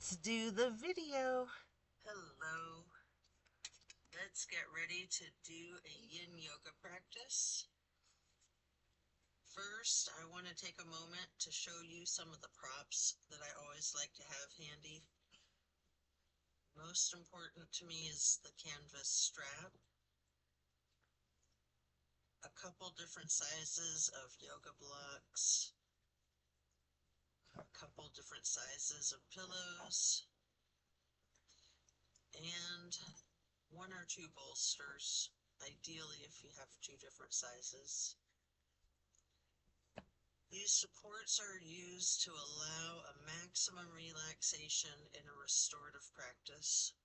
Let's do the video. Hello. Let's get ready to do a yin yoga practice. First, I want to take a moment to show you some of the props that I always like to have handy. Most important to me is the canvas strap, a couple different sizes of yoga blocks, a couple different sizes of pillows, and one or two bolsters, ideally if you have two different sizes. These supports are used to allow a maximum relaxation in a restorative practice.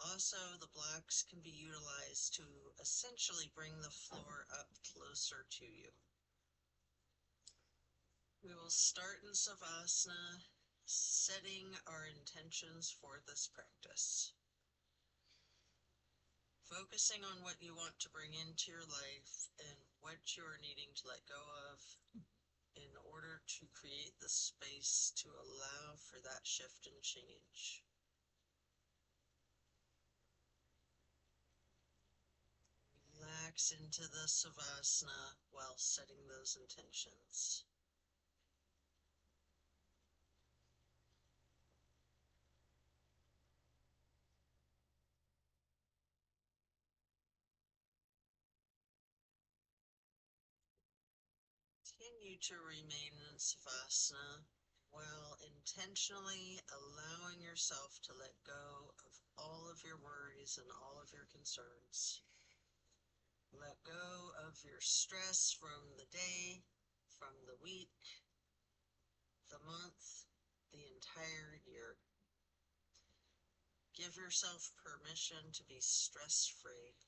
Also, the blocks can be utilized to essentially bring the floor up closer to you. We will start in Savasana, setting our intentions for this practice. Focusing on what you want to bring into your life and what you are needing to let go of in order to create the space to allow for that shift and change. Relax into the Savasana while setting those intentions. Continue to remain in Savasana while intentionally allowing yourself to let go of all of your worries and all of your concerns. Let go of your stress from the day, from the week, the month, the entire year. Give yourself permission to be stress-free.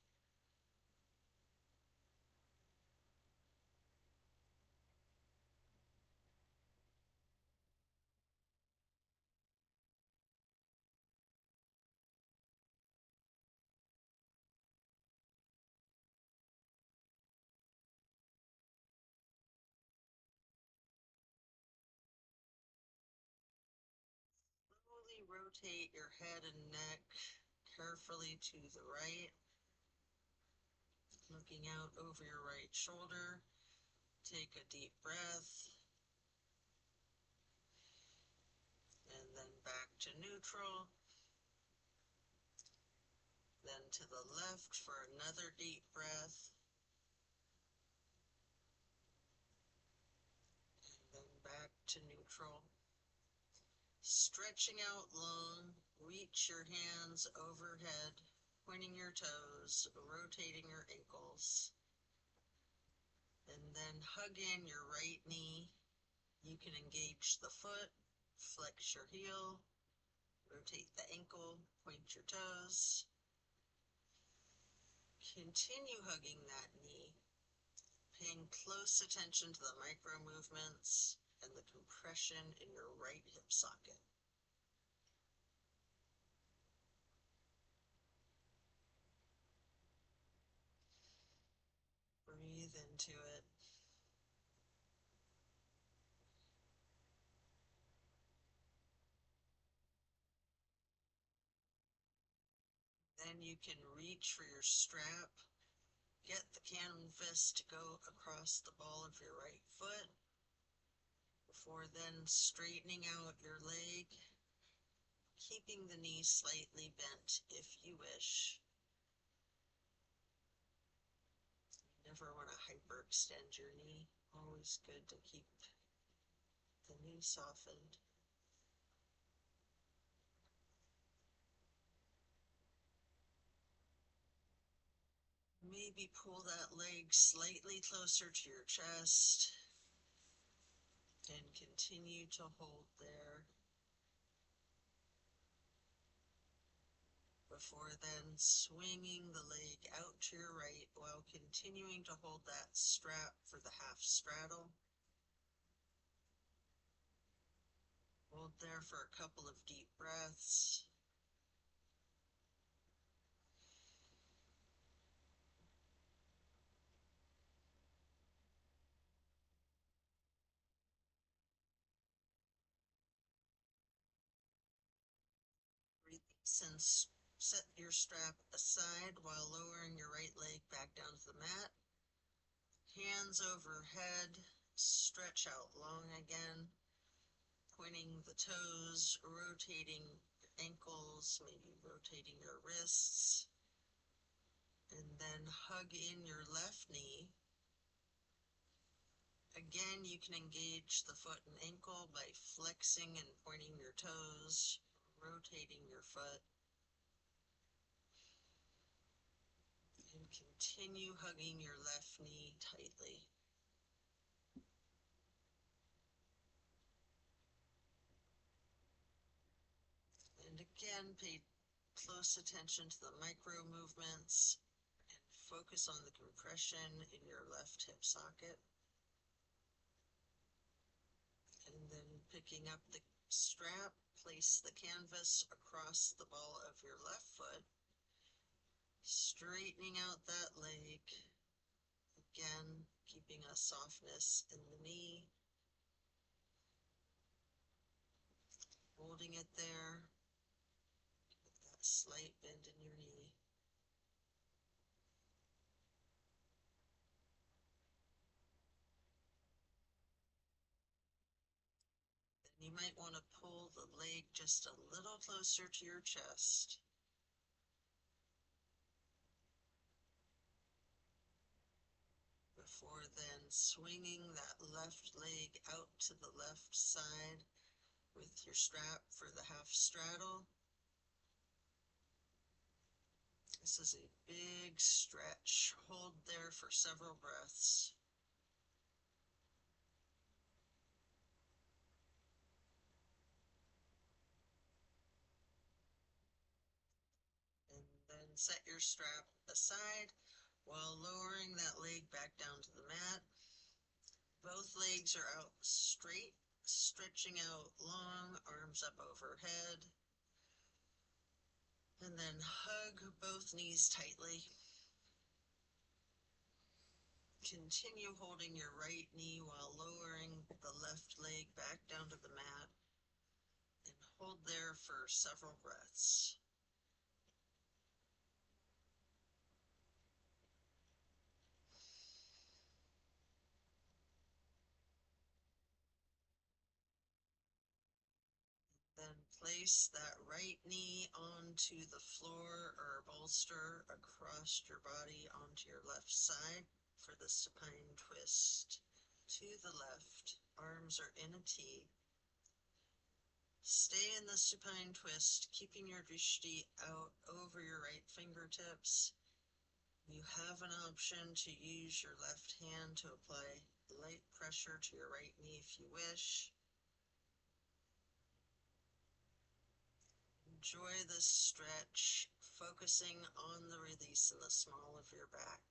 Slowly rotate your head and neck carefully to the right, looking out over your right shoulder. Take a deep breath, and then back to neutral. Then to the left for another deep breath, and then back to neutral. Stretching out long, reach your hands overhead, pointing your toes, rotating your ankles. And then hug in your right knee. You can engage the foot, flex your heel, rotate the ankle, point your toes. Continue hugging that knee, paying close attention to the micro movements and the compression in your right hip socket. Breathe into it. Then you can reach for your strap. Get the canvas to go across the ball of your right foot before then straightening out your leg, keeping the knee slightly bent if you wish. You never want to hyperextend your knee. Always good to keep the knee softened. Maybe pull that leg slightly closer to your chest and continue to hold there. Before then swinging the leg out to your right while continuing to hold that strap for the half straddle. Hold there for a couple of deep breaths. Set your strap aside while lowering your right leg back down to the mat. Hands overhead, stretch out long again, pointing the toes, rotating your ankles, maybe rotating your wrists, and then hug in your left knee. Again, you can engage the foot and ankle by flexing and pointing your toes, rotating your foot, and continue hugging your left knee tightly. And again, pay close attention to the micro movements and focus on the compression in your left hip socket. And then picking up the strap, place the canvas across the ball of your left foot, straightening out that leg, again keeping a softness in the knee, holding it there with that slight bend in your knee. Then you might want to pull the leg just a little closer to your chest. Before then swinging that left leg out to the left side with your strap for the half straddle. This is a big stretch. Hold there for several breaths. And then set your strap aside while lowering that leg back down to the mat. Both legs are out straight, stretching out long, arms up overhead. And then hug both knees tightly. Continue holding your right knee while lowering the left leg back down to the mat, and hold there for several breaths. Then place that right knee onto the floor or bolster across your body onto your left side for the supine twist. To the left, arms are in a T. Stay in the supine twist, keeping your drishti out over your right fingertips. You have an option to use your left hand to apply light pressure to your right knee if you wish. Enjoy this stretch, focusing on the release in the small of your back.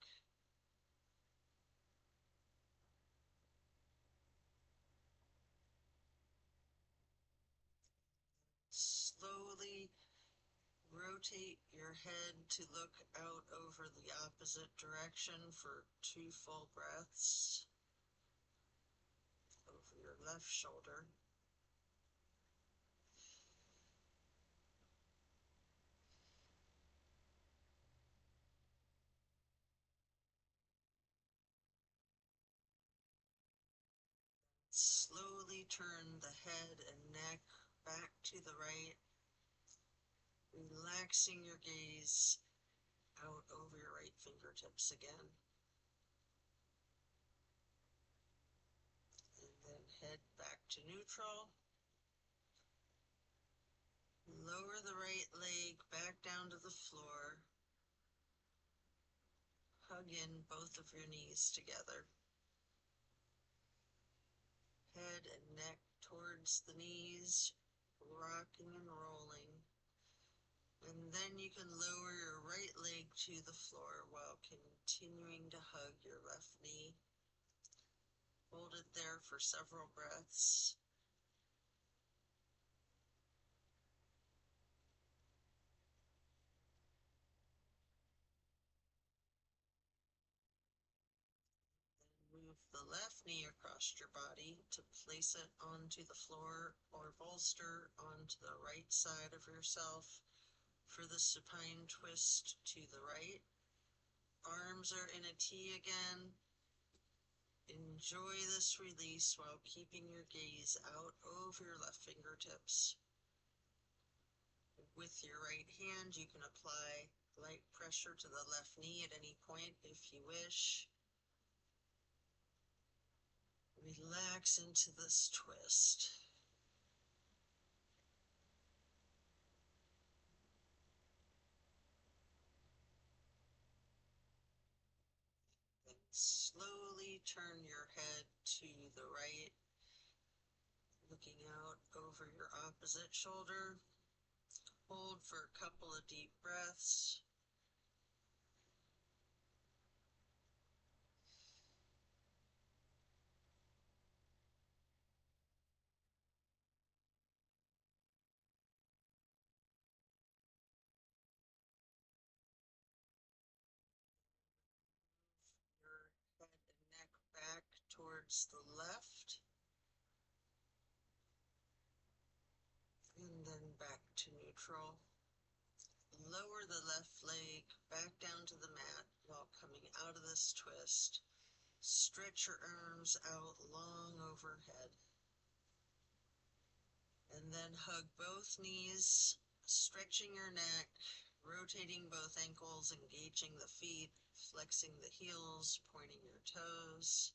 Slowly rotate your head to look out over the opposite direction for 2 full breaths over your left shoulder. Slowly turn the head and neck back to the right, relaxing your gaze out over your right fingertips again. And then head back to neutral. Lower the right leg back down to the floor. Hug in both of your knees together. Head and neck towards the knees, rocking and rolling. And then you can lower your right leg to the floor while continuing to hug your left knee. Hold it there for several breaths. Move the left knee across your body to place it onto the floor or bolster onto the right side of yourself for the supine twist to the right. Arms are in a T again. Enjoy this release while keeping your gaze out over your left fingertips. With your right hand, you can apply light pressure to the left knee at any point if you wish. Relax into this twist. Then slowly turn your head to the right, looking out over your opposite shoulder. Hold for a couple of deep breaths. Your head and neck back towards the left, and then back to neutral. Lower the left leg back down to the mat while coming out of this twist. Stretch your arms out long overhead. And then hug both knees, stretching your neck, rotating both ankles, engaging the feet, flexing the heels, pointing your toes.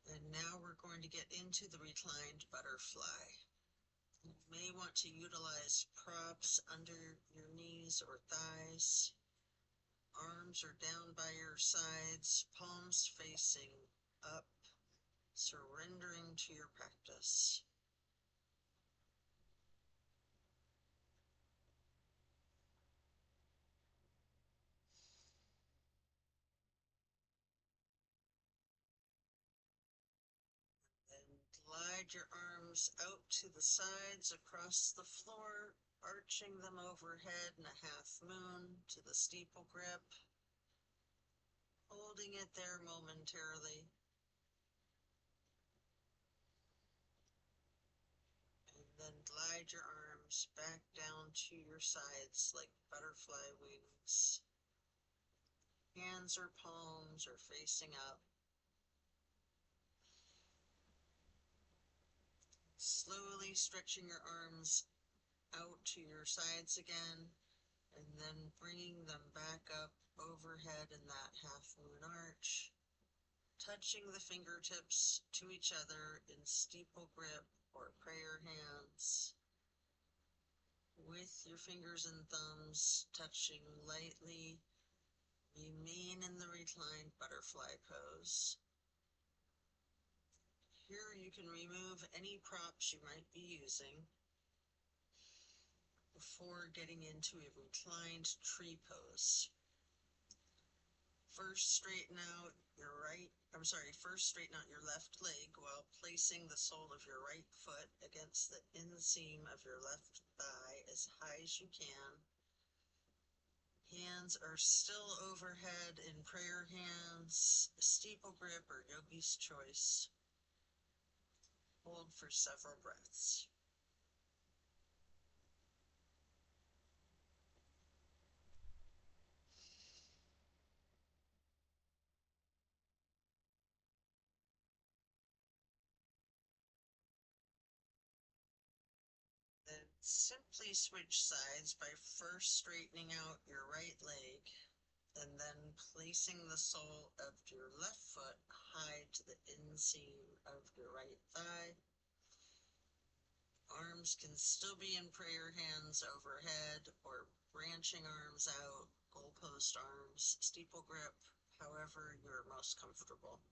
And now we're going to get into the reclined butterfly. You may want to utilize props under your knees or thighs. Arms are down by your sides, palms facing up, surrendering to your practice. Then glide your arms out to the sides across the floor, arching them overhead in a half moon to the steeple grip, holding it there momentarily. And then glide your arms back down to your sides like butterfly wings. Hands or palms are facing up. Slowly stretching your arms out to your sides again, and then bringing them back up overhead in that half moon arch, touching the fingertips to each other in steeple grip or prayer hands, with your fingers and thumbs touching lightly. Remain in the reclined butterfly pose. Here you can remove any props you might be using before getting into a reclined tree pose. First straighten out your left leg while placing the sole of your right foot against the inseam of your left thigh as high as you can. Hands are still overhead in prayer hands, steeple grip or yogi's choice. Hold for several breaths. Then simply switch sides by first straightening out your right leg and then placing the sole of your left foot high to the inseam of your right thigh. Arms can still be in prayer hands overhead or branching arms out, goalpost arms, steeple grip, however you're most comfortable.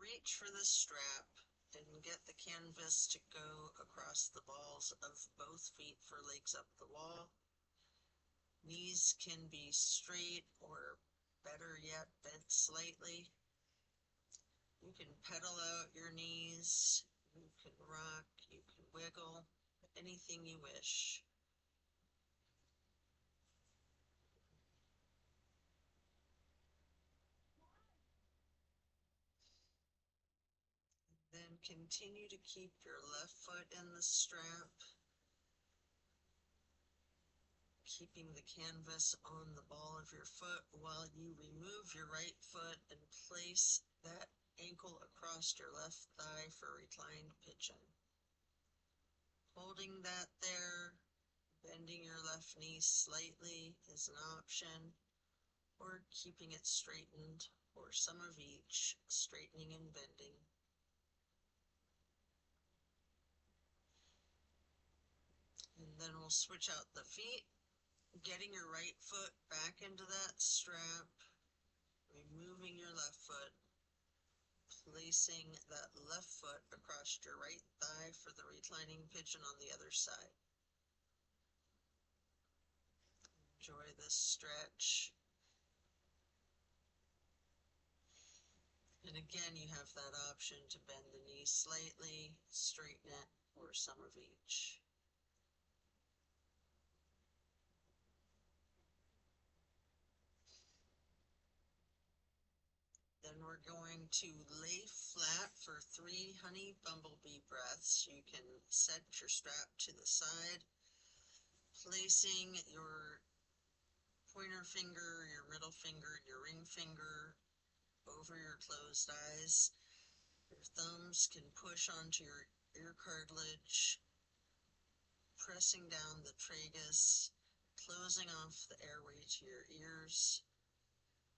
Reach for the strap and get the canvas to go across the balls of both feet for legs up the wall. Knees can be straight or, better yet, bent slightly. You can pedal out your knees, you can rock, you can wiggle, anything you wish. continue to keep your left foot in the strap, keeping the canvas on the ball of your foot while you remove your right foot and place that ankle across your left thigh for reclined pigeon. Holding that there, bending your left knee slightly is an option, or keeping it straightened, or some of each, straightening and bending. And then we'll switch out the feet, getting your right foot back into that strap, removing your left foot, placing that left foot across your right thigh for the reclining pigeon on the other side. Enjoy this stretch. And again, you have that option to bend the knee slightly, straighten it, or some of each. Then we're going to lay flat for 3 honey bumblebee breaths. You can set your strap to the side, placing your pointer finger, your middle finger, and your ring finger over your closed eyes. Your thumbs can push onto your ear cartilage, pressing down the tragus, closing off the airway to your ears.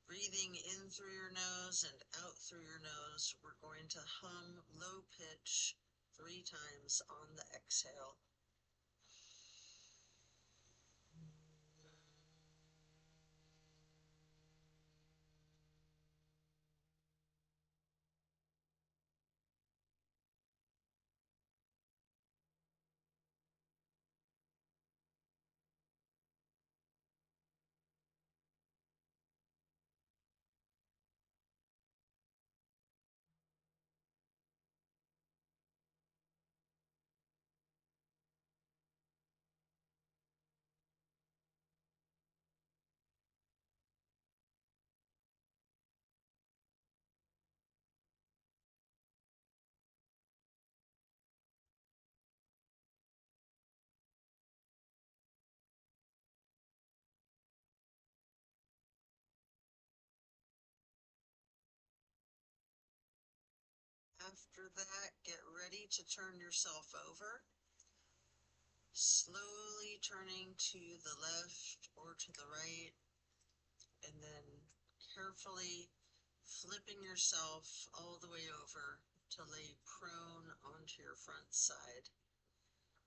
Breathing in through your nose and out through your nose, we're going to hum low pitch 3 times on the exhale. After that, get ready to turn yourself over, slowly turning to the left or to the right, and then carefully flipping yourself all the way over to lay prone onto your front side.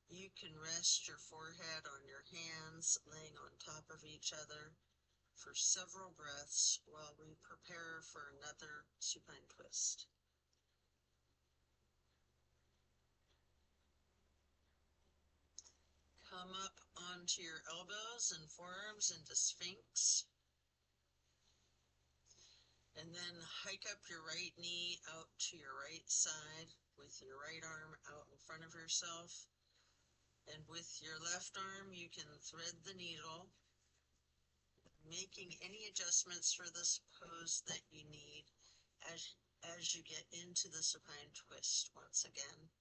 You can rest your forehead on your hands, laying on top of each other for several breaths while we prepare for another supine twist. Come up onto your elbows and forearms into Sphinx. And then hike up your right knee out to your right side with your right arm out in front of yourself. And with your left arm, you can thread the needle, making any adjustments for this pose that you need as you get into the supine twist once again.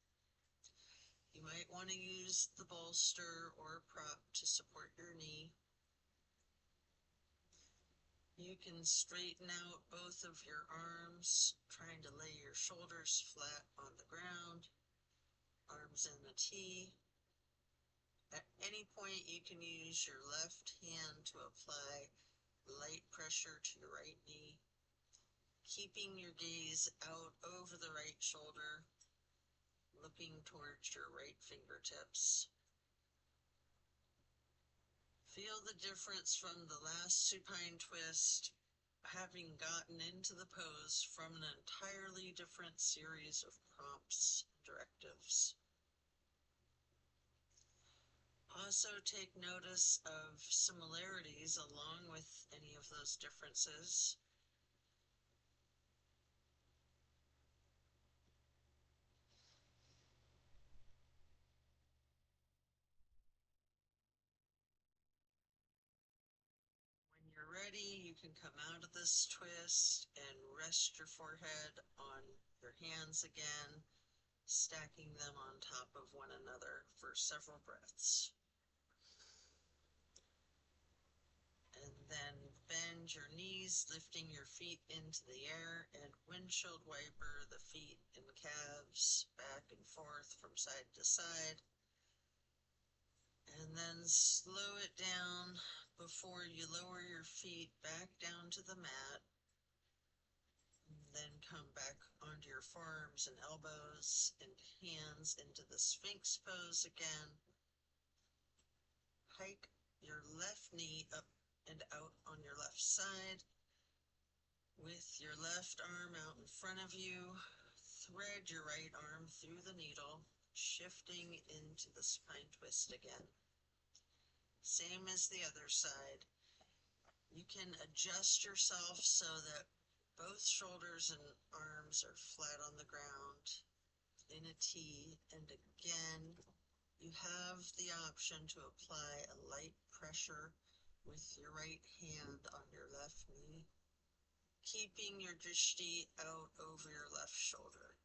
You might want to use the bolster or prop to support your knee. You can straighten out both of your arms, trying to lay your shoulders flat on the ground, arms in the T. At any point, you can use your left hand to apply light pressure to your right knee, keeping your gaze out over the right shoulder, looking towards your right fingertips. Feel the difference from the last supine twist, having gotten into the pose from an entirely different series of prompts and directives. Also take notice of similarities along with any of those differences. When you're ready, you can come out of this twist and rest your forehead on your hands again, stacking them on top of one another for several breaths. And then bend your knees, lifting your feet into the air, and windshield wiper the feet and calves back and forth from side to side. And then slow it down before you lower your feet back down to the mat. And then come back onto your forearms and elbows and hands into the Sphinx pose again. Hike your left knee up and out on your left side. With your left arm out in front of you, thread your right arm through the needle, shifting into the spine twist again. Same as the other side. You can adjust yourself so that both shoulders and arms are flat on the ground in a T, and again, you have the option to apply a light pressure with your right hand on your left knee, keeping your drishti out over your left shoulder.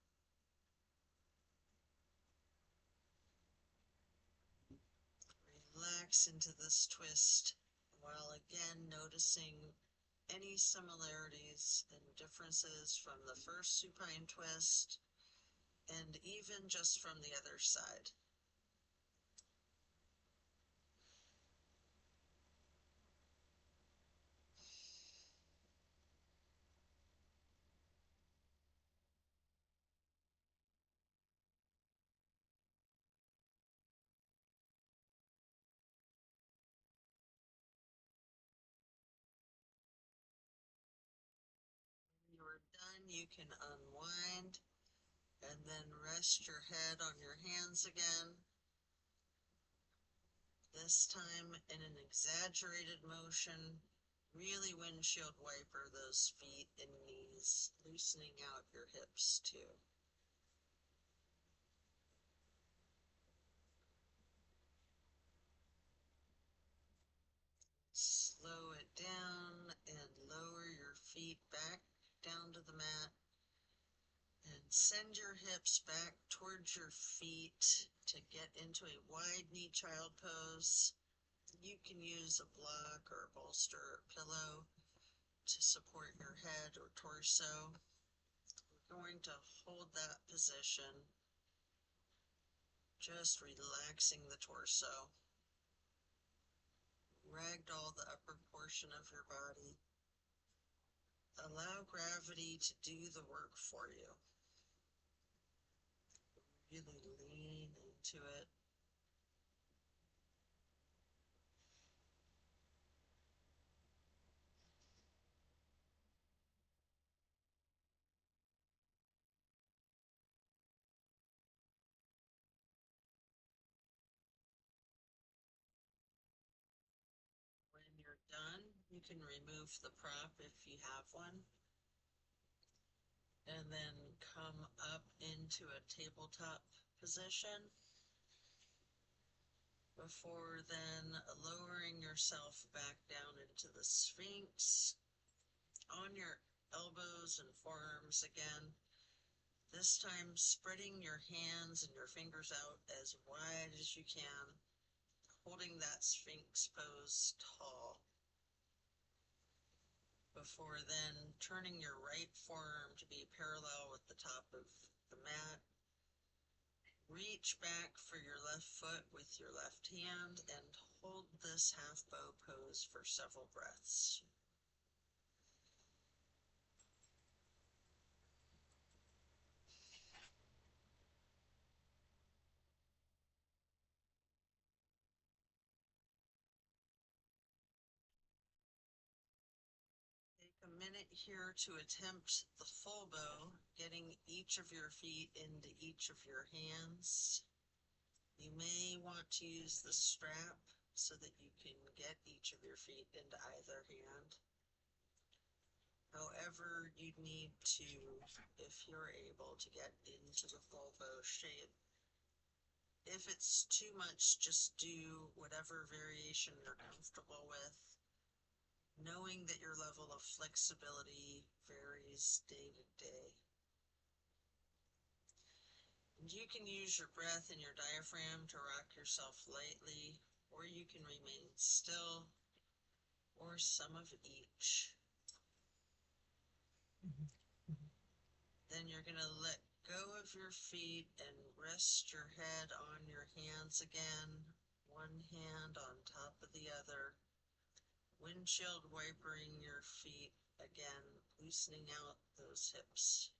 Relax into this twist while again noticing any similarities and differences from the first supine twist and even just from the other side. When you're done, you can unwind and then rest your head on your hands again. This time in an exaggerated motion, really windshield wiper those feet and knees, loosening out your hips too. Slow it down and lower your feet back down to the mat. And send your hips back towards your feet to get into a wide knee child pose. You can use a block or a bolster or a pillow to support your head or torso. We're going to hold that position, just relaxing the torso. Ragdoll the upper portion of your body. Allow gravity to do the work for you. Really lean into it. When you're done, you can remove the prop if you have one, and then come up into a tabletop position before then lowering yourself back down into the Sphinx on your elbows and forearms again, this time spreading your hands and your fingers out as wide as you can, holding that Sphinx pose tall. Before then turning your right forearm to be parallel with the top of the mat. Reach back for your left foot with your left hand and hold this half bow pose for several breaths. Take a minute here to attempt the full bow, getting each of your feet into each of your hands. You may want to use the strap so that you can get each of your feet into either hand. However you need to, if you're able to get into the full bow shape. If it's too much, just do whatever variation you're comfortable with, knowing that your level of flexibility varies day to day. You can use your breath and your diaphragm to rock yourself lightly, or you can remain still, or some of each. Then you're going to let go of your feet and rest your head on your hands again, one hand on top of the other, windshield wipering your feet again, loosening out those hips.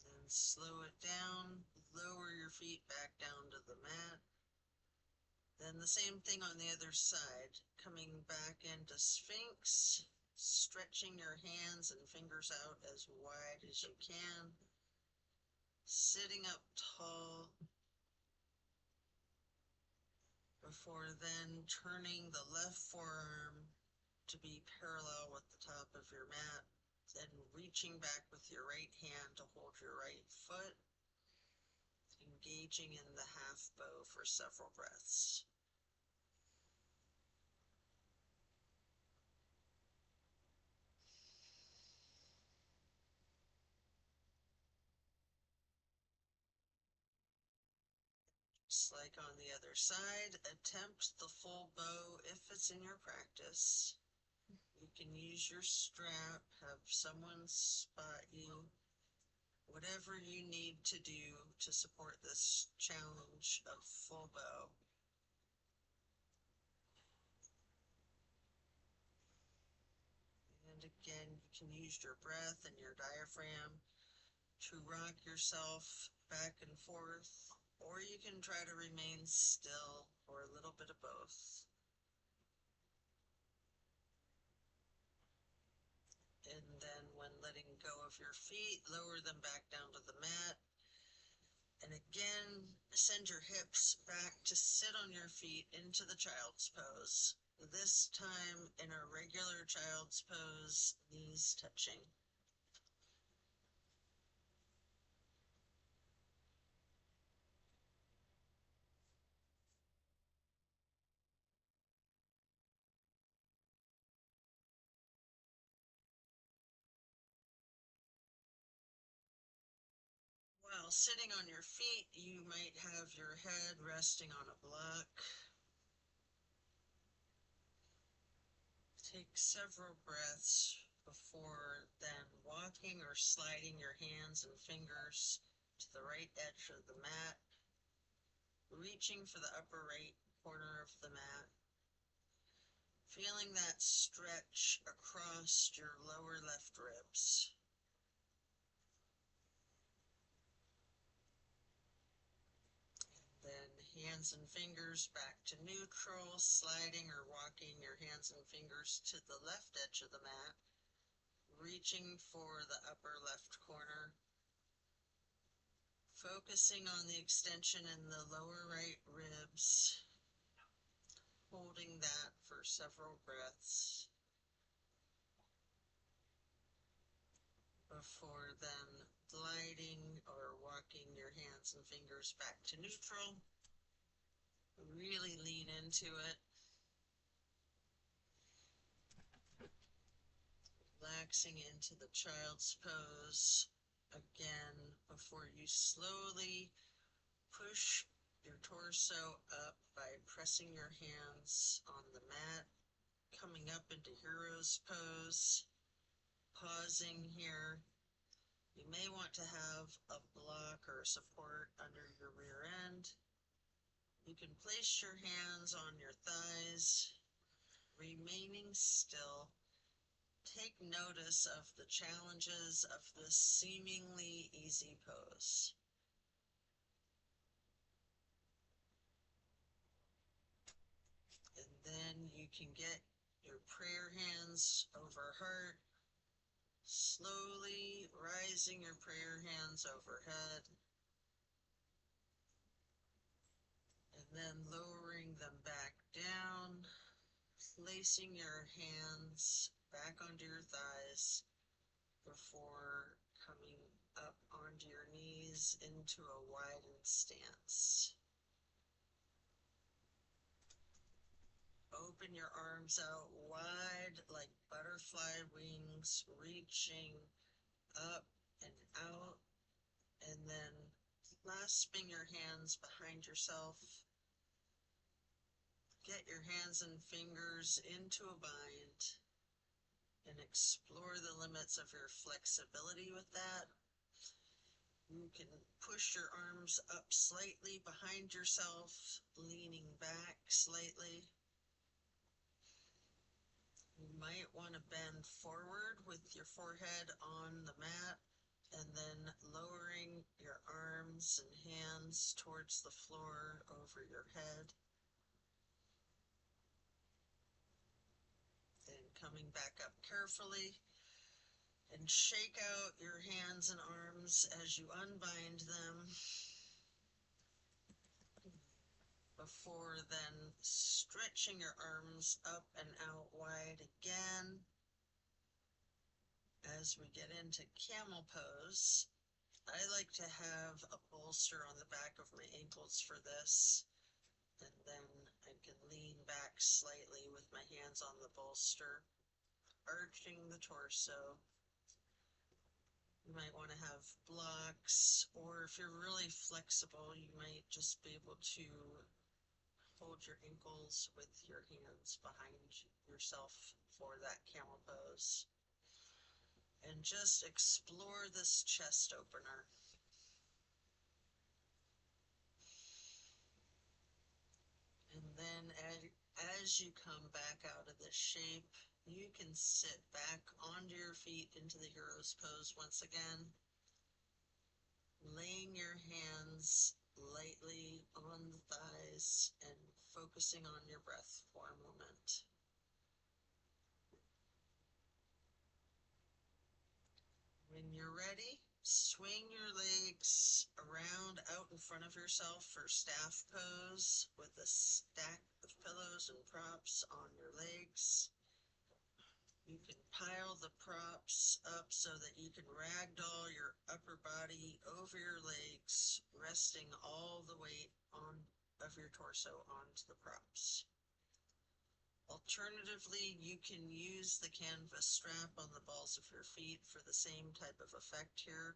Then slow it down, lower your feet back down to the mat. Then the same thing on the other side, coming back into Sphinx, stretching your hands and fingers out as wide as you can, sitting up tall, before then turning the left forearm to be parallel with the top of your mat, then reaching back with your right hand to hold your right foot, engaging in the half bow for several breaths. Just like on the other side, attempt the full bow if it's in your practice. You can use your strap, have someone spot you, whatever you need to do to support this challenge of full bow. And again, you can use your breath and your diaphragm to rock yourself back and forth, or you can try to remain still, or a little bit of both. And then when letting go of your feet, lower them back down to the mat. And again, send your hips back to sit on your feet into the child's pose. This time in a regular child's pose, knees touching. While sitting on your feet, you might have your head resting on a block. Take several breaths before then walking or sliding your hands and fingers to the right edge of the mat, reaching for the upper right corner of the mat, feeling that stretch across your lower left ribs. Then hands and fingers back to neutral, sliding or walking your hands and fingers to the left edge of the mat, reaching for the upper left corner, focusing on the extension in the lower right ribs, holding that for several breaths before then gliding or walking your hands and fingers back to neutral. Really lean into it. Relaxing into the child's pose again before you slowly push your torso up by pressing your hands on the mat, coming up into hero's pose, pausing here. You may want to have a block or support under your rear end. You can place your hands on your thighs, remaining still. Take notice of the challenges of this seemingly easy pose. And then you can get your prayer hands over heart, slowly rising your prayer hands overhead, and then lowering them back down, placing your hands back onto your thighs before coming up onto your knees into a widened stance. Open open your arms out wide like butterfly wings, reaching up and out, and then clasping your hands behind yourself. Get your hands and fingers into a bind and explore the limits of your flexibility with that. You can push your arms up slightly behind yourself, leaning back slightly. You might want to bend forward with your forehead on the mat and then lowering your arms and hands towards the floor over your head. Then coming back up carefully and shake out your hands and arms as you unbind them. Before then stretching your arms up and out wide again. As we get into camel pose, I like to have a bolster on the back of my ankles for this, and then I can lean back slightly with my hands on the bolster, arching the torso. You might want to have blocks, or if you're really flexible, you might just be able to hold your ankles with your hands behind yourself for that camel pose. And just explore this chest opener. And then as you come back out of this shape, you can sit back onto your feet into the hero's pose once again, laying your hands lightly on the thighs and focusing on your breath for a moment. When you're ready, swing your legs around out in front of yourself for staff pose with a stack of pillows and props on your legs. You can pile the props up so that you can ragdoll your upper body over your legs, resting all the weight of your torso onto the props. Alternatively, you can use the canvas strap on the balls of your feet for the same type of effect here.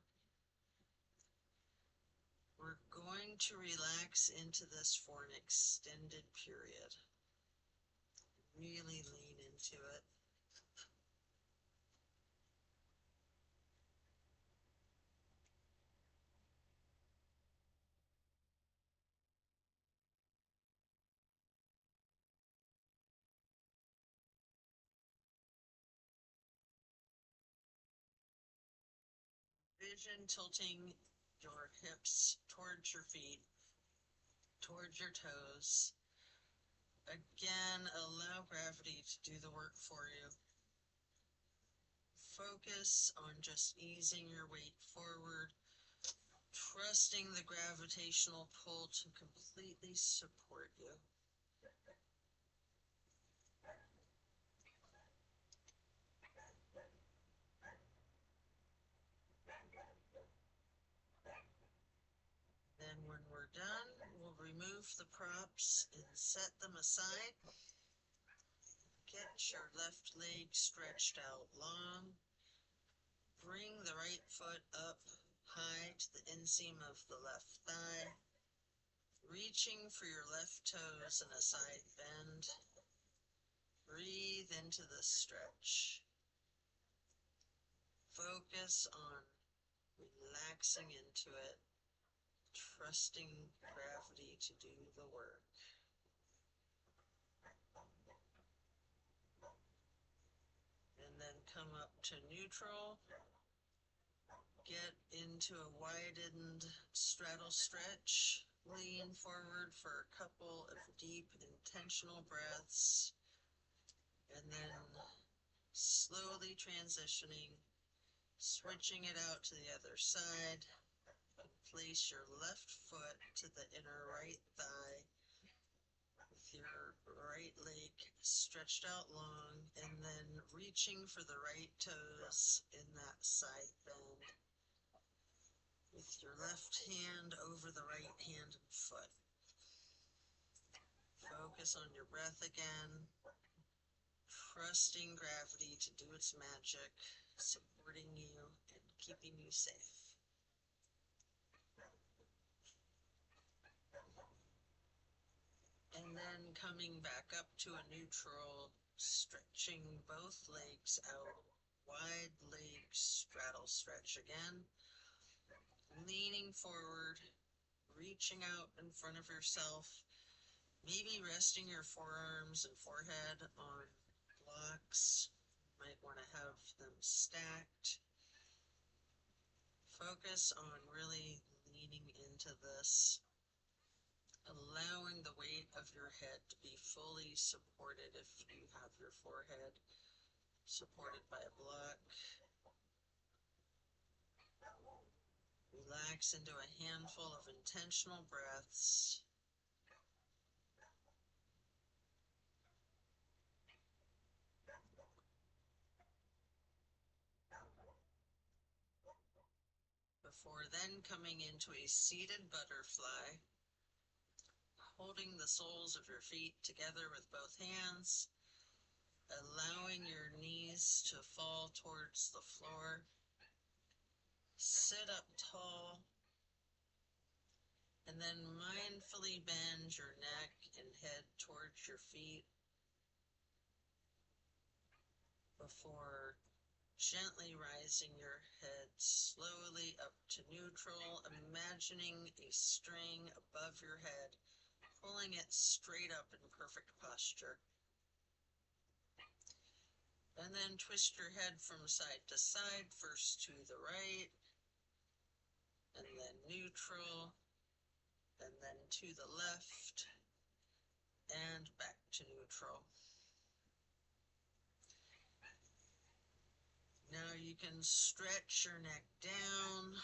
We're going to relax into this for an extended period. Really lean into it. Vision tilting your hips towards your feet, towards your toes. Again, allow gravity to do the work for you. Focus on just easing your weight forward, trusting the gravitational pull to completely support you. Then when we're done, we'll remove the props and set them aside. Get your left leg stretched out long. Bring the right foot up high to the inseam of the left thigh. Reaching for your left toes in a side bend. Breathe into the stretch. Focus on relaxing into it, trusting gravity to do the work. And then come up to neutral. Get into a widened straddle stretch. Lean forward for a couple of deep, intentional breaths. And then slowly transitioning, switching it out to the other side. Place your left foot to the inner right thigh with your right leg stretched out long, and then reaching for the right toes in that side bend with your left hand over the right hand and foot. Focus on your breath again. trusting gravity to do its magic, supporting you and keeping you safe. And then coming back up to a neutral, stretching both legs out, wide leg straddle stretch again, leaning forward, reaching out in front of yourself, maybe resting your forearms and forehead on blocks. You might want to have them stacked. Focus on really leaning into this, allowing the weight of your head to be fully supported if you have your forehead supported by a block. Relax into a handful of intentional breaths. Before then coming into a seated butterfly, holding the soles of your feet together with both hands, allowing your knees to fall towards the floor. Sit up tall, and then mindfully bend your neck and head towards your feet before gently rising your head slowly up to neutral, imagining a string above your head, pulling it straight up in perfect posture. And then twist your head from side to side, first to the right, and then neutral, and then to the left, and back to neutral. Now you can stretch your neck down,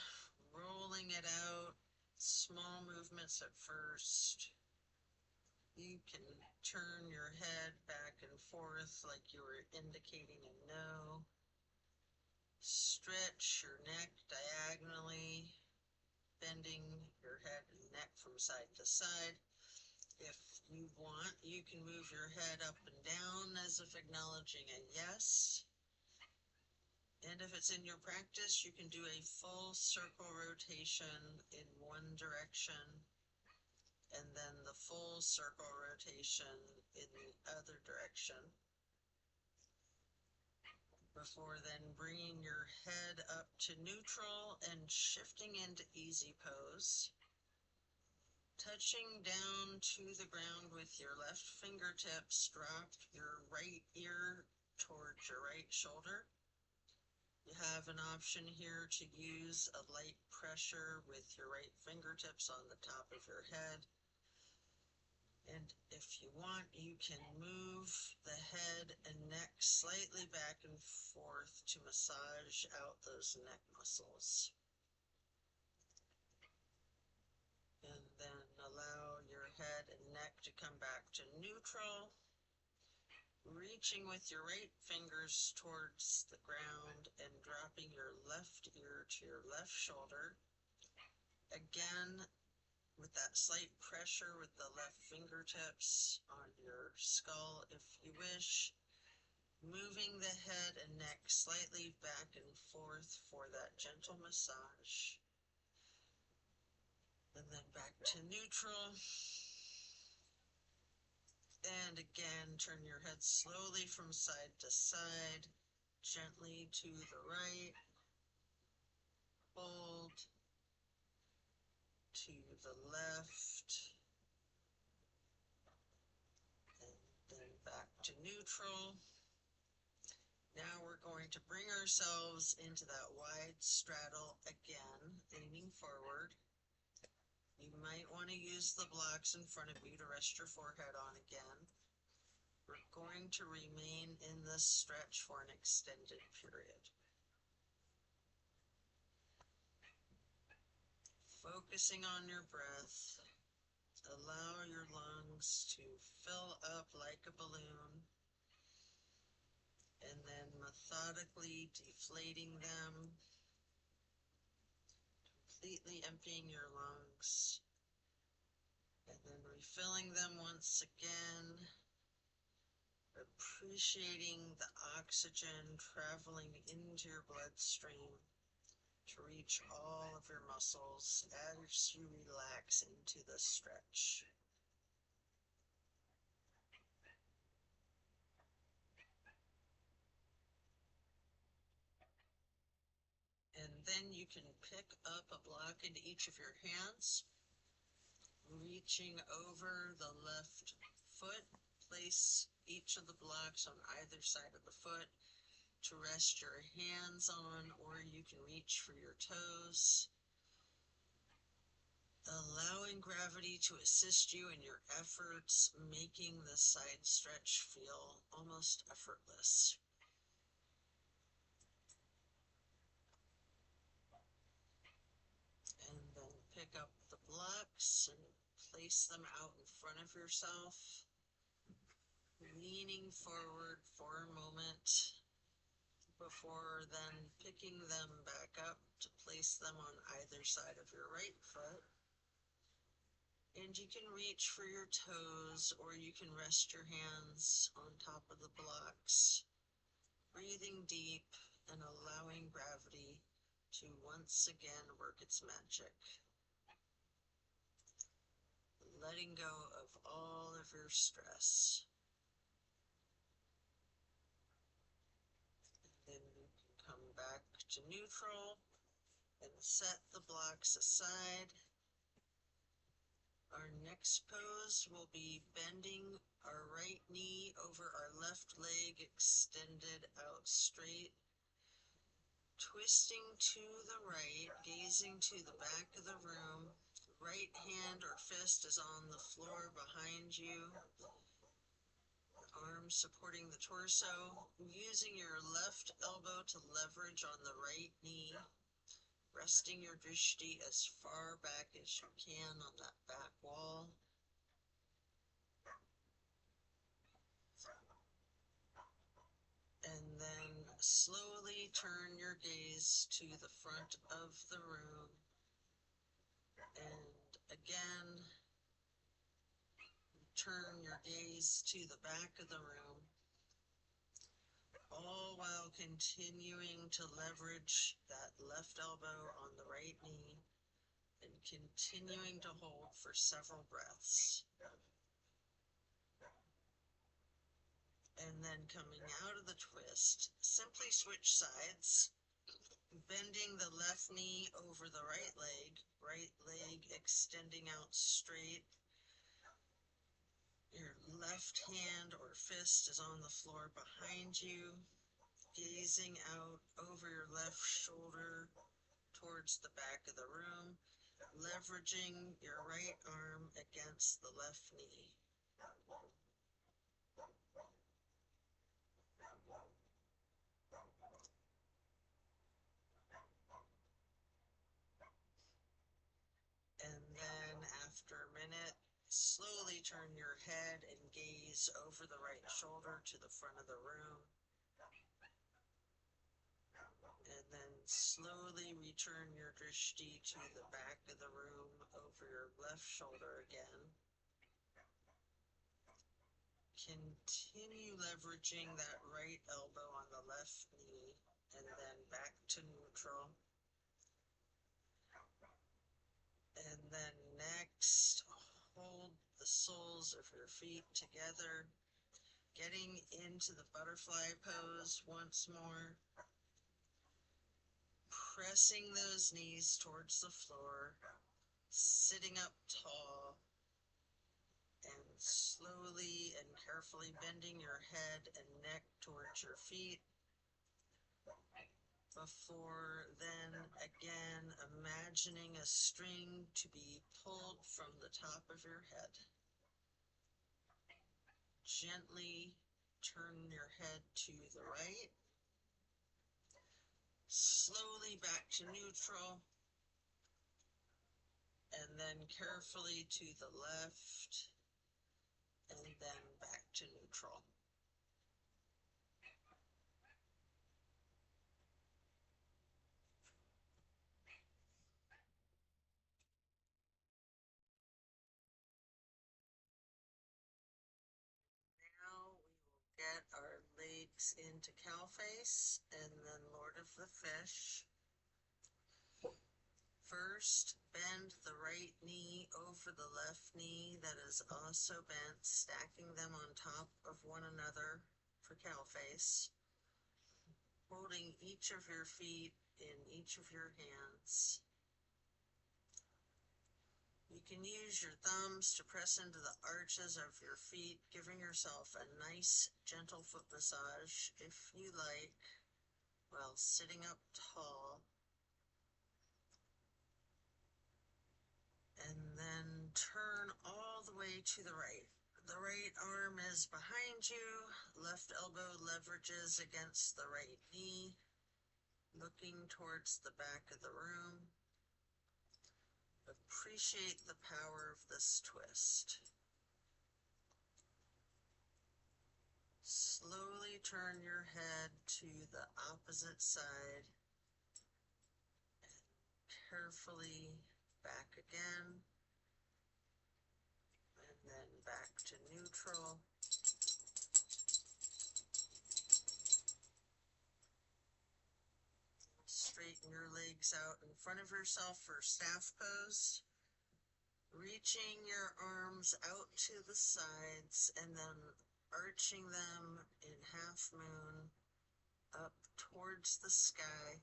rolling it out, small movements at first. You can turn your head back and forth like you were indicating a no. Stretch your neck diagonally, bending your head and neck from side to side. If you want, you can move your head up and down as if acknowledging a yes. And if it's in your practice, you can do a full circle rotation in one direction, and then the full circle rotation in the other direction. Before then bringing your head up to neutral and shifting into easy pose. Touching down to the ground with your left fingertips, drop your right ear towards your right shoulder. You have an option here to use a light pressure with your right fingertips on the top of your head. And if you want, you can move the head and neck slightly back and forth to massage out those neck muscles. And then allow your head and neck to come back to neutral, reaching with your right fingers towards the ground and dropping your left ear to your left shoulder. Again, with that slight pressure with the left fingertips on your skull if you wish, moving the head and neck slightly back and forth for that gentle massage. And then back to neutral. And again, turn your head slowly from side to side, gently to the right. Hold. To the left, and then back to neutral. Now we're going to bring ourselves into that wide straddle again, leaning forward. You might want to use the blocks in front of you to rest your forehead on again. We're going to remain in this stretch for an extended period. Focusing on your breath, allow your lungs to fill up like a balloon, and then methodically deflating them, completely emptying your lungs, and then refilling them once again, appreciating the oxygen traveling into your bloodstream to reach all of your muscles as you relax into the stretch. And then you can pick up a block into each of your hands, reaching over the left foot. Place each of the blocks on either side of the foot to rest your hands on, or you can reach for your toes, allowing gravity to assist you in your efforts, making the side stretch feel almost effortless. And then pick up the blocks and place them out in front of yourself, leaning forward for a moment before then picking them back up to place them on either side of your right foot. And you can reach for your toes, or you can rest your hands on top of the blocks, breathing deep and allowing gravity to once again work its magic. Letting go of all of your stress. And then you can come back to neutral and set the blocks aside. Our next pose will be bending our right knee over our left leg, extended out straight, twisting to the right, gazing to the back of the room. Right hand or fist is on the floor behind you, arms supporting the torso, using your left elbow to leverage on the right knee, resting your drishti as far back as you can on that back wall. And then slowly turn your gaze to the front of the room. And again, turn your gaze to the back of the room, all while continuing to leverage that left elbow on the right knee and continuing to hold for several breaths. And then coming out of the twist, simply switch sides, bending the left knee over the right leg extending out straight. Your left hand or fist is on the floor behind you, gazing out over your left shoulder towards the back of the room, leveraging your right arm against the left knee. And then after a minute, slowly turn your head and gaze over the right shoulder to the front of the room. And then slowly return your drishti to the back of the room over your left shoulder again. Continue leveraging that right elbow on the left knee and then back to neutral. And then next, hold the soles of your feet together, getting into the butterfly pose once more. Pressing those knees towards the floor, sitting up tall, and slowly and carefully bending your head and neck towards your feet. Before then, again, imagining a string to be pulled from the top of your head. Gently turn your head to the right, slowly back to neutral, and then carefully to the left, and then back to neutral. Now we will get legs into cow face and then Lord of the Fish. First, bend the right knee over the left knee that is also bent, stacking them on top of one another for cow face. Holding each of your feet in each of your hands. You can use your thumbs to press into the arches of your feet, giving yourself a nice, gentle foot massage if you like, while sitting up tall. And then turn all the way to the right. The right arm is behind you, left elbow leverages against the right knee, looking towards the back of the room. Appreciate the power of this twist. Slowly turn your head to the opposite side and carefully back again and then back to neutral. Straighten your legs out in front of yourself for staff pose. Reaching your arms out to the sides and then arching them in half moon up towards the sky.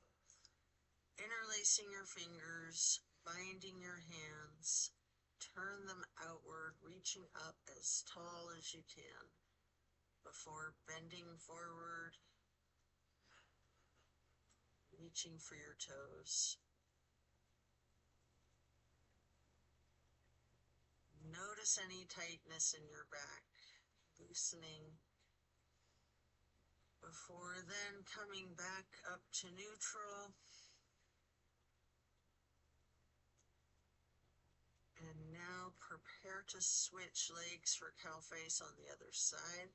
Interlacing your fingers, binding your hands, turn them outward, reaching up as tall as you can before bending forward, reaching for your toes. Notice any tightness in your back, loosening, before then coming back up to neutral. And now prepare to switch legs for cow face on the other side.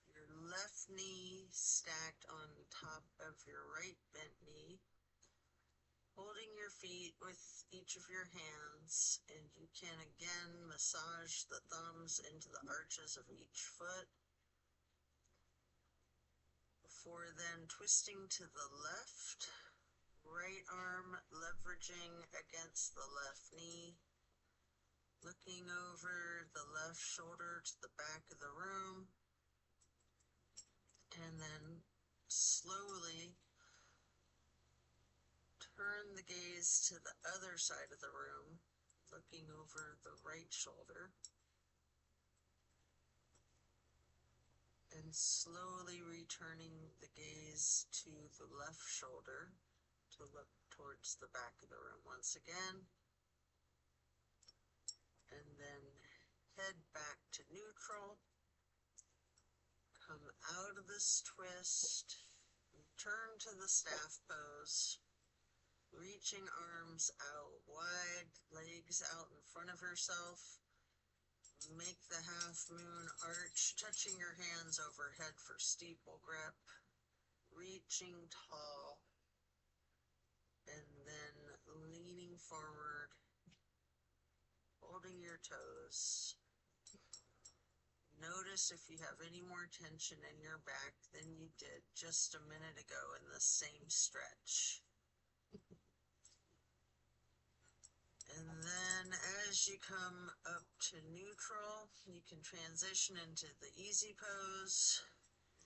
Your left knee stacked on top of your right bent knee. Holding your feet with each of your hands, and you can again massage the thumbs into the arches of each foot. Before then twisting to the left, right arm leveraging against the left knee, looking over the left shoulder to the back of the room, and then slowly turn the gaze to the other side of the room, looking over the right shoulder, and slowly returning the gaze to the left shoulder to look towards the back of the room once again, and then head back to neutral. Come out of this twist, return to the staff pose. Reaching arms out wide, legs out in front of yourself. Make the half moon arch, touching your hands overhead for steeple grip. Reaching tall. And then leaning forward, holding your toes. Notice if you have any more tension in your back than you did just a minute ago in the same stretch. And then as you come up to neutral, you can transition into the easy pose,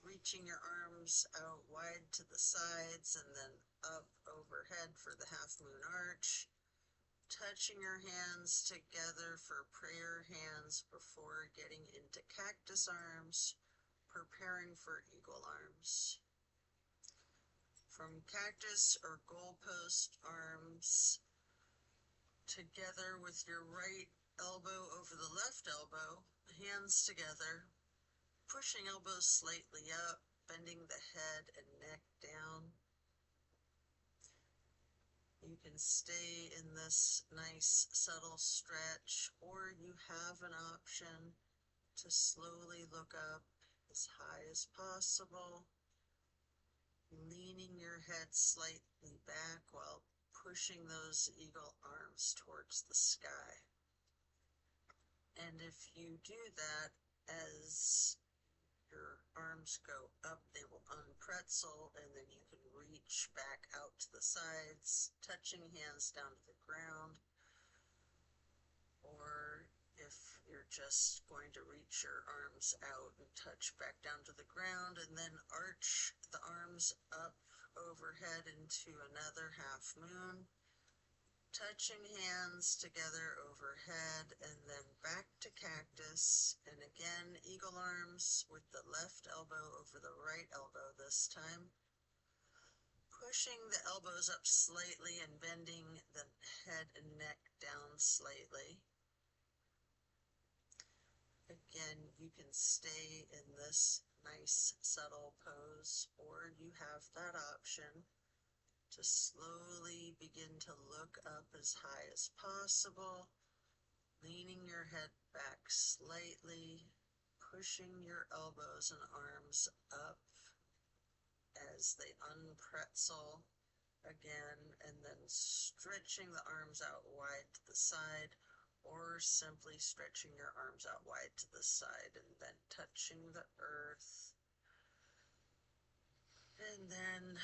reaching your arms out wide to the sides and then up overhead for the half moon arch, touching your hands together for prayer hands before getting into cactus arms, preparing for eagle arms. From cactus or goalpost arms, together with your right elbow over the left elbow, hands together, pushing elbows slightly up, bending the head and neck down. You can stay in this nice subtle stretch, or you have an option to slowly look up as high as possible, leaning your head slightly back while pushing those eagle arms towards the sky. And if you do that as your arms go up, they will unpretzel, and then you can reach back out to the sides, touching hands down to the ground. Or if you're just going to reach your arms out and touch back down to the ground, and then arch the arms up overhead into another half moon, touching hands together overhead, and then back to cactus, and again eagle arms with the left elbow over the right elbow this time, pushing the elbows up slightly and bending the head and neck down slightly. Again, you can stay in this nice subtle pose, or you have that option to slowly begin to look up as high as possible, leaning your head back slightly, pushing your elbows and arms up as they unpretzel again, and then stretching the arms out wide to the side, or simply stretching your arms out wide to the side and then touching the earth. And then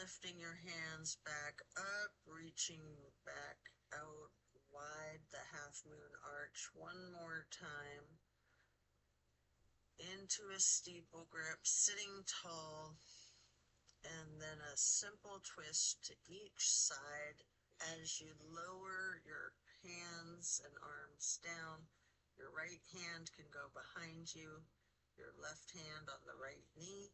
lifting your hands back up, reaching back out wide, the half moon arch one more time, into a steeple grip, sitting tall, and then a simple twist to each side as you lower your hands and arms down. Your right hand can go behind you, your left hand on the right knee.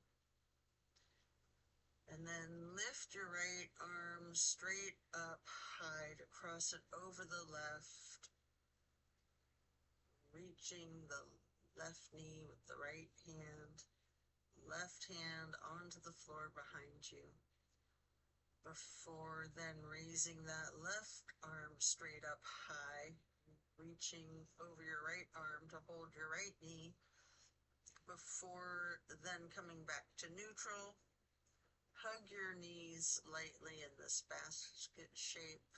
And then lift your right arm straight up high to cross it over the left, reaching the left knee with the right hand, left hand onto the floor behind you, before then raising that left arm straight up high, reaching over your right arm to hold your right knee, before then coming back to neutral. Hug your knees lightly in this basket shape.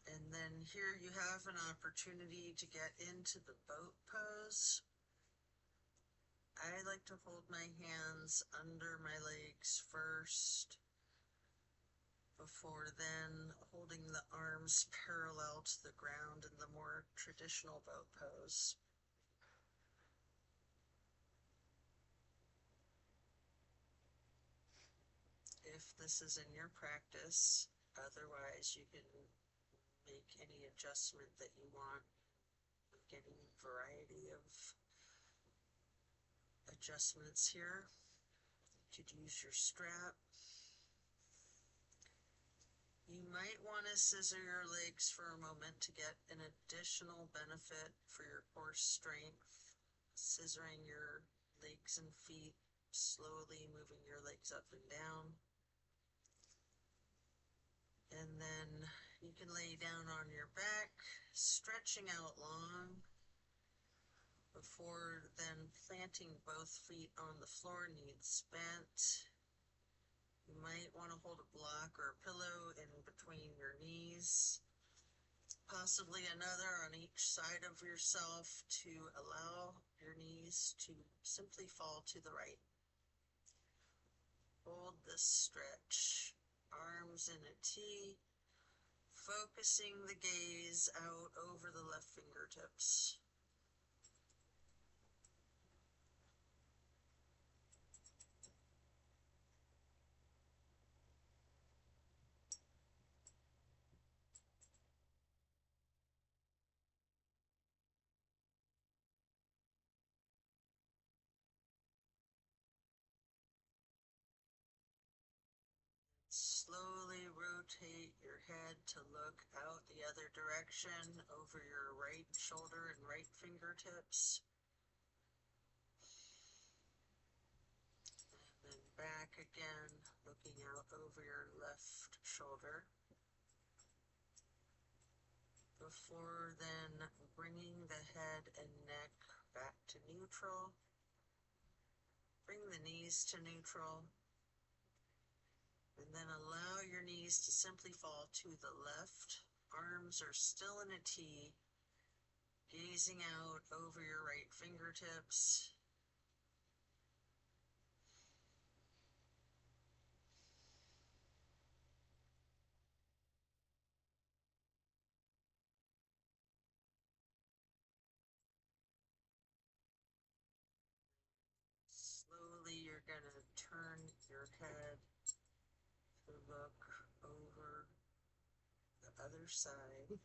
And then here you have an opportunity to get into the boat pose. I like to hold my hands under my legs first, before then holding the arms parallel to the ground in the more traditional boat pose. If this is in your practice, otherwise you can make any adjustment that you want. We're getting a variety of adjustments here. You could use your strap. You might want to scissor your legs for a moment to get an additional benefit for your core strength. Scissoring your legs and feet, slowly moving your legs up and down. And then you can lay down on your back, stretching out long, before then planting both feet on the floor, knees bent. You might want to hold a block or a pillow in between your knees, possibly another on each side of yourself to allow your knees to simply fall to the right. Hold this stretch, arms in a T, focusing the gaze out over the left fingertips. Slowly rotate your head to look out the other direction over your right shoulder and right fingertips. And then back again, looking out over your left shoulder. Before then bringing the head and neck back to neutral. Bring the knees to neutral. And then allow your knees to simply fall to the left. Arms are still in a T. gazing out over your right fingertips. Slowly, you're going to turn your head to look over the other side.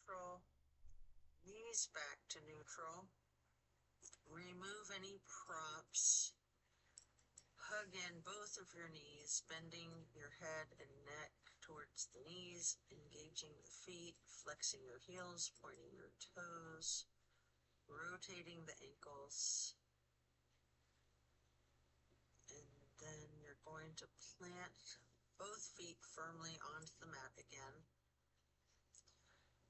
Neutral, knees back to neutral. Remove any props. Hug in both of your knees, bending your head and neck towards the knees, engaging the feet, flexing your heels, pointing your toes, rotating the ankles. And then you're going to plant both feet firmly onto the mat again.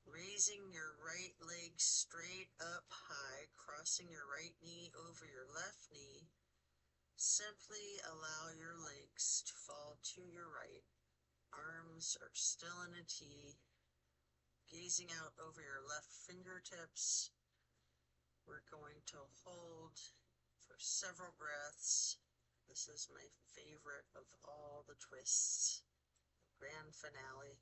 Raising your right leg straight up high, crossing your right knee over your left knee. Simply allow your legs to fall to your right. Arms are still in a T. Gazing out over your left fingertips. We're going to hold for several breaths. This is my favorite of all the twists. The grand finale.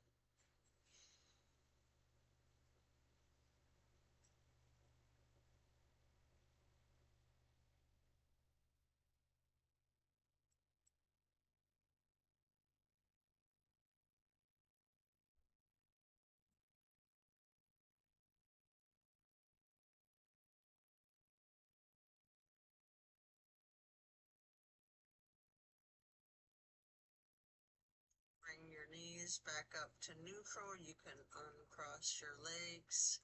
Bring your knees back up to neutral. You can uncross your legs.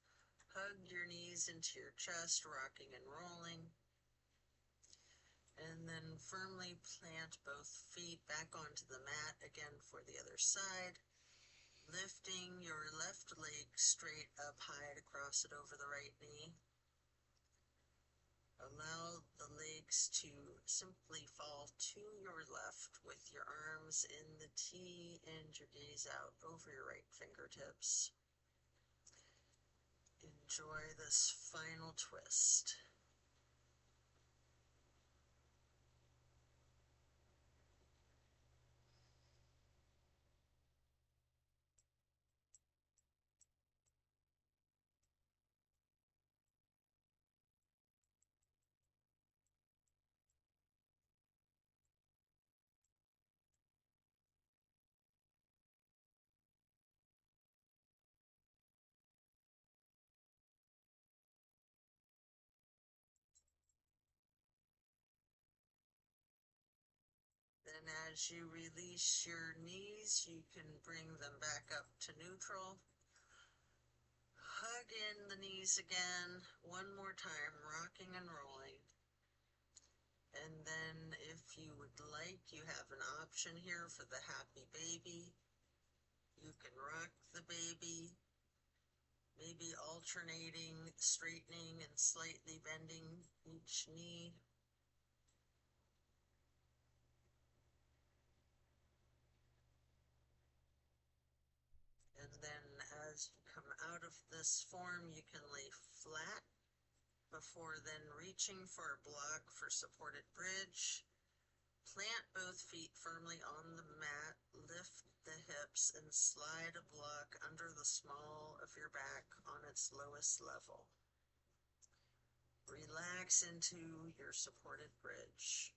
Hug your knees into your chest, rocking and rolling. And then firmly plant both feet back onto the mat again for the other side. Lifting your left leg straight up high to cross it over the right knee. Allow the legs to simply fall to your left with your arms in the T and your gaze out over your right fingertips. Enjoy this final twist. Then as you release your knees, you can bring them back up to neutral. Hug in the knees again, one more time, rocking and rolling. And then if you would like, you have an option here for the happy baby. You can rock the baby, maybe alternating, straightening and slightly bending each knee. And then as you come out of this form, you can lay flat before then reaching for a block for supported bridge. Plant both feet firmly on the mat, lift the hips and slide a block under the small of your back on its lowest level. Relax into your supported bridge.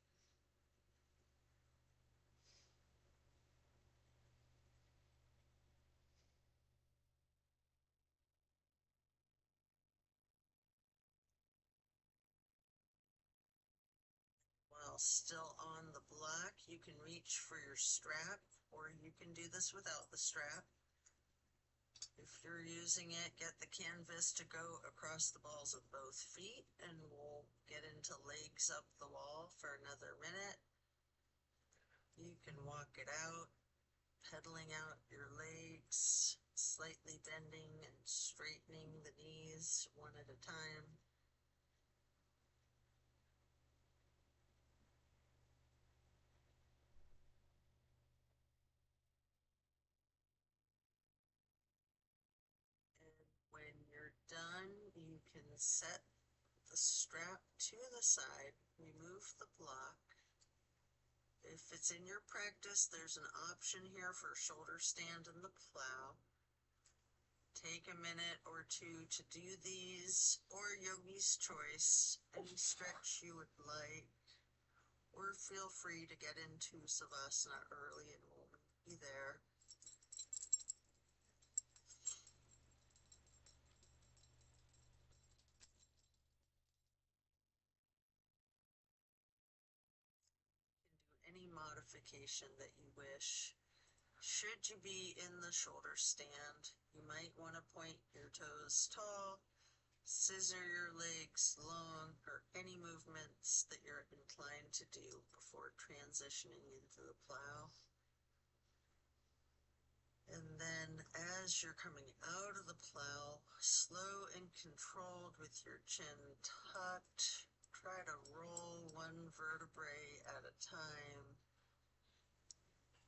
While still on the block, you can reach for your strap, or you can do this without the strap. If you're using it, get the canvas to go across the balls of both feet, and we'll get into legs up the wall for another minute. You can walk it out, pedaling out your legs, slightly bending can set the strap to the side, remove the block. If it's in your practice, there's an option here for shoulder stand in the plow. Take a minute or two to do these, or yogi's choice, any stretch you would like, or feel free to get into Savasana early and we'll be there. Any modification that you wish. Should you be in the shoulder stand, you might want to point your toes tall, scissor your legs long, or any movements that you're inclined to do before transitioning into the plow. And then as you're coming out of the plow, slow and controlled with your chin tucked, try to roll one vertebrae at a time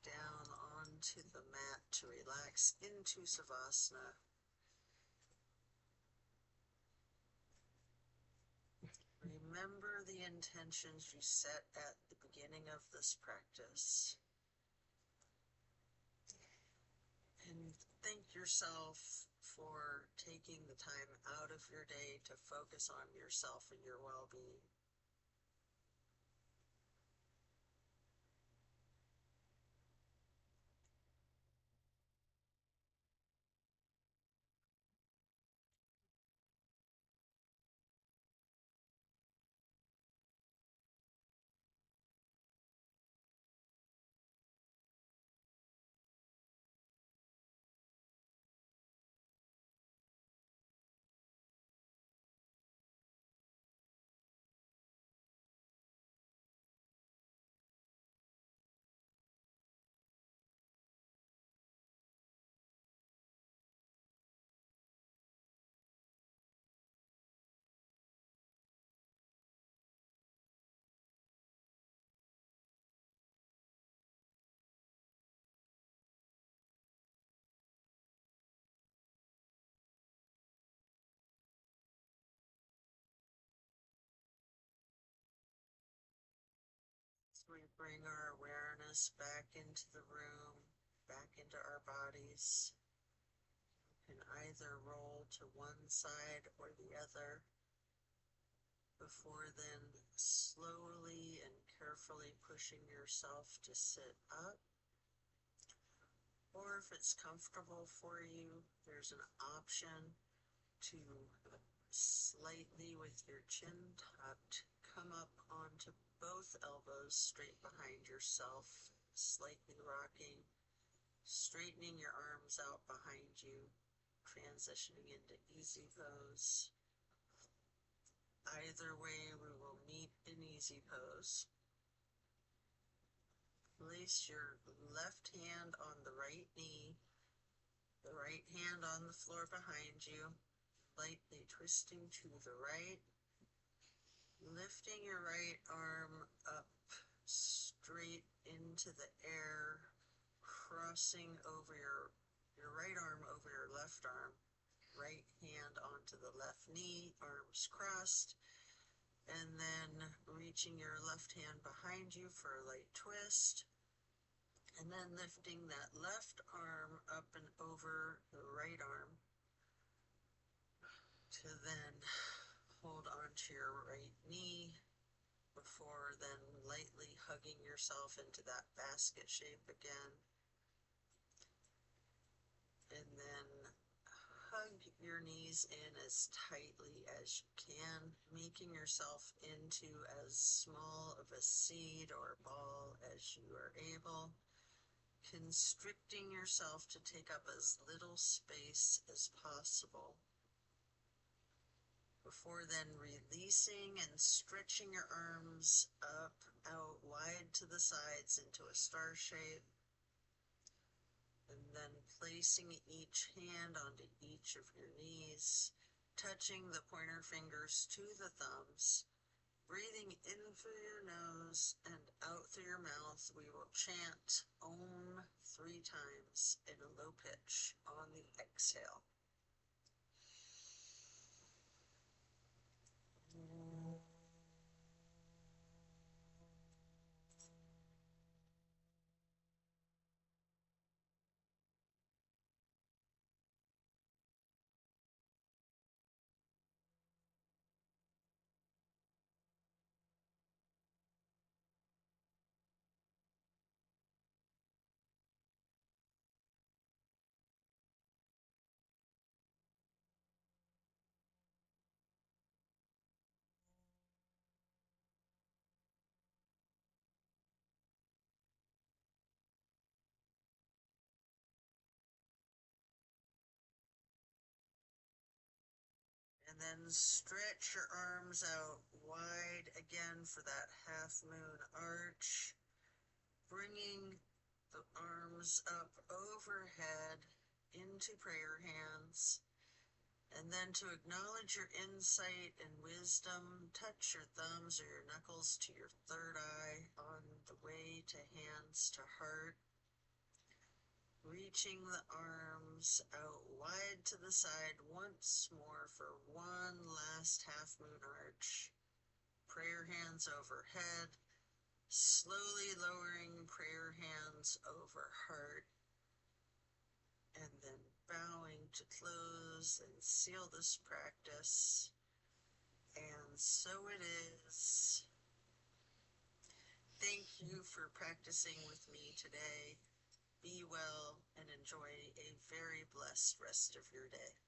down onto the mat to relax into Savasana. Remember the intentions you set at the beginning of this practice. And thank yourself for taking the time out of your day to focus on yourself and your well-being. So we bring our awareness back into the room, back into our bodies. You can either roll to one side or the other before then slowly and carefully pushing yourself to sit up. Or if it's comfortable for you, there's an option to slightly with your chin tucked, come up onto both elbows straight behind yourself, slightly rocking, straightening your arms out behind you, transitioning into easy pose. Either way, we will meet in easy pose. Place your left hand on the right knee, the right hand on the floor behind you, lightly twisting to the right, lifting your right arm up straight into the air, crossing over your right arm over your left arm, right hand onto the left knee, arms crossed, and then reaching your left hand behind you for a light twist, and then lifting that left arm up and over the right arm to then hold onto your right knee before then lightly hugging yourself into that basket shape again. And then hug your knees in as tightly as you can, making yourself into as small of a seed or ball as you are able, constricting yourself to take up as little space as possible. Before then releasing and stretching your arms up, out, wide to the sides into a star shape. And then placing each hand onto each of your knees, touching the pointer fingers to the thumbs. Breathing in through your nose and out through your mouth, we will chant Om 3 times in a low pitch on the exhale. then stretch your arms out wide again for that half moon arch, bringing the arms up overhead into prayer hands. And then to acknowledge your insight and wisdom, touch your thumbs or your knuckles to your third eye on the way to hands to heart. Reaching the arms out wide to the side once more for one last half moon arch. Prayer hands overhead, slowly lowering prayer hands over heart, and then bowing to close and seal this practice. And so it is. Thank you for practicing with me today. Be well and enjoy a very blessed rest of your day.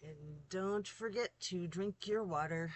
And don't forget to drink your water.